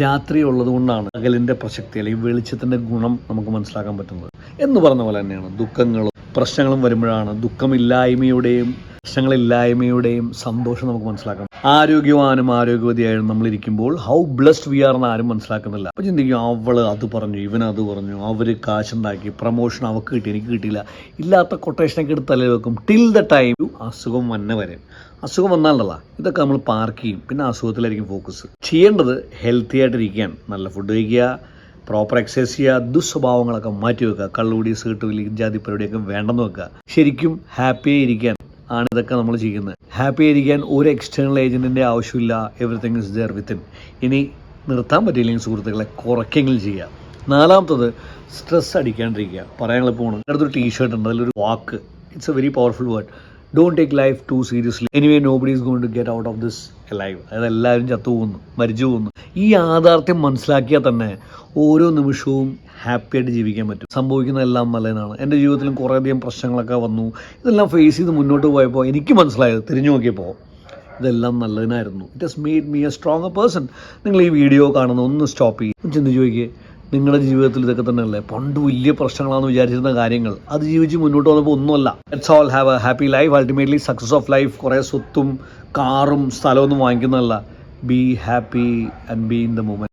രാത്രി ഉള്ളത് കൊണ്ടാണ് പകലിൻ്റെ പ്രസക്തി അല്ലെങ്കിൽ വെളിച്ചത്തിൻ്റെ ഗുണം നമുക്ക് മനസ്സിലാക്കാൻ പറ്റുന്നത് എന്ന് പറഞ്ഞ പോലെ തന്നെയാണ് ദുഃഖങ്ങളും പ്രശ്നങ്ങളും വരുമ്പോഴാണ് ദുഃഖമില്ലായ്മയുടെയും പ്രശ്നങ്ങളില്ലായ്മയുടെയും സന്തോഷം നമുക്ക് മനസ്സിലാക്കാം. ആരോഗ്യവാനും ആരോഗ്യവതിയായും നമ്മളിരിക്കുമ്പോൾ ഹൗ ബ്ലെസ്ഡ് വി ആർ എന്ന് ആരും മനസ്സിലാക്കുന്നില്ല. അപ്പോൾ ചിന്തിക്കും, അവൾ അത് പറഞ്ഞു, ഇവൻ അത് പറഞ്ഞു, അവർ കാശുണ്ടാക്കി, പ്രൊമോഷൻ അവർക്ക് കിട്ടി, എനിക്ക് കിട്ടിയില്ല, ഇല്ലാത്ത കൊട്ടേഷനൊക്കെ എടുത്ത് തലയിൽ വെക്കും. ടിൽ ദ ടൈം അസുഖം വന്നെ വരെ. അസുഖം വന്നാലല്ല ഇതൊക്കെ നമ്മൾ പാർക്ക് ചെയ്യും, പിന്നെ അസുഖത്തിലായിരിക്കും ഫോക്കസ്. ചെയ്യേണ്ടത് ഹെൽത്തി ആയിട്ടിരിക്കാൻ, നല്ല ഫുഡ് കഴിക്കുക, പ്രോപ്പർ എക്സസൈസ് ചെയ്യുക, ദുസ്വഭാവങ്ങളൊക്കെ മാറ്റി വെക്കുക, കള്ളുകൂടി സീട്ടുകൂടി ഇജാതി പരിപാടിയൊക്കെ വേണ്ടെന്ന് വെക്കുക. ശരിക്കും ഹാപ്പി ആയിരിക്കാൻ ആണ് ഇതൊക്കെ നമ്മൾ ചെയ്യുന്നത്. ഹാപ്പി ആയിരിക്കാൻ ഒരു എക്സ്റ്റേണൽ ഏജൻറ്റിൻ്റെ ആവശ്യമില്ല. Everything is there within. ഇനി നിർത്താൻ പറ്റിയില്ലെങ്കിൽ സുഹൃത്തുക്കളെ കുറയ്ക്കെങ്കിലും ചെയ്യുക. നാലാമത്തത് സ്ട്രെസ് അടിക്കാണ്ടിരിക്കുക. പറയാൻ എളുപ്പമാണ്. അടുത്തൊരു ടീഷർട്ട് ഉണ്ട്, അതിലൊരു വാക്ക്, it's a very powerful word. Don't take life too seriously. Anyway nobody is going to get out of this life. അതായത് എല്ലാവരും ചത്തു പോകുന്നു, മരിച്ചു പോകുന്നു. ഈ യാഥാർത്ഥ്യം മനസ്സിലാക്കിയാൽ തന്നെ ഓരോ നിമിഷവും ഹാപ്പി ആയിട്ട് ജീവിക്കാൻ പറ്റും. സംഭവിക്കുന്നതെല്ലാം നല്ലതാണ്. എൻ്റെ ജീവിതത്തിലും കുറേയധികം പ്രശ്നങ്ങളൊക്കെ വന്നു. ഇതെല്ലാം ഫേസ് ചെയ്ത് മുന്നോട്ട് പോയപ്പോൾ എനിക്ക് മനസ്സിലായത്, തിരിഞ്ഞു നോക്കിയപ്പോൾ ഇതെല്ലാം നല്ലതിനായിരുന്നു. It has made me a strong person. നിങ്ങൾ ഈ വീഡിയോ കാണുന്ന ഒന്ന് സ്റ്റോപ്പ് ചെയ്യും, ചിന്തിച്ച് ചോദിക്കുക, നിങ്ങളുടെ ജീവിതത്തിൽ ഇതൊക്കെ തന്നെയല്ലേ? പണ്ട് വലിയ പ്രശ്നങ്ങളാണെന്ന് വിചാരിച്ചിരുന്ന കാര്യങ്ങൾ അത് ജീവിച്ച് മുന്നോട്ട് വന്നപ്പോൾ ഒന്നുമല്ല. Let's all have a happy life. Ultimately success of life കുറേ സ്വത്തും കാറും സ്ഥലമൊന്നും വാങ്ങിക്കുന്നതല്ല. Be happy and be in the moment.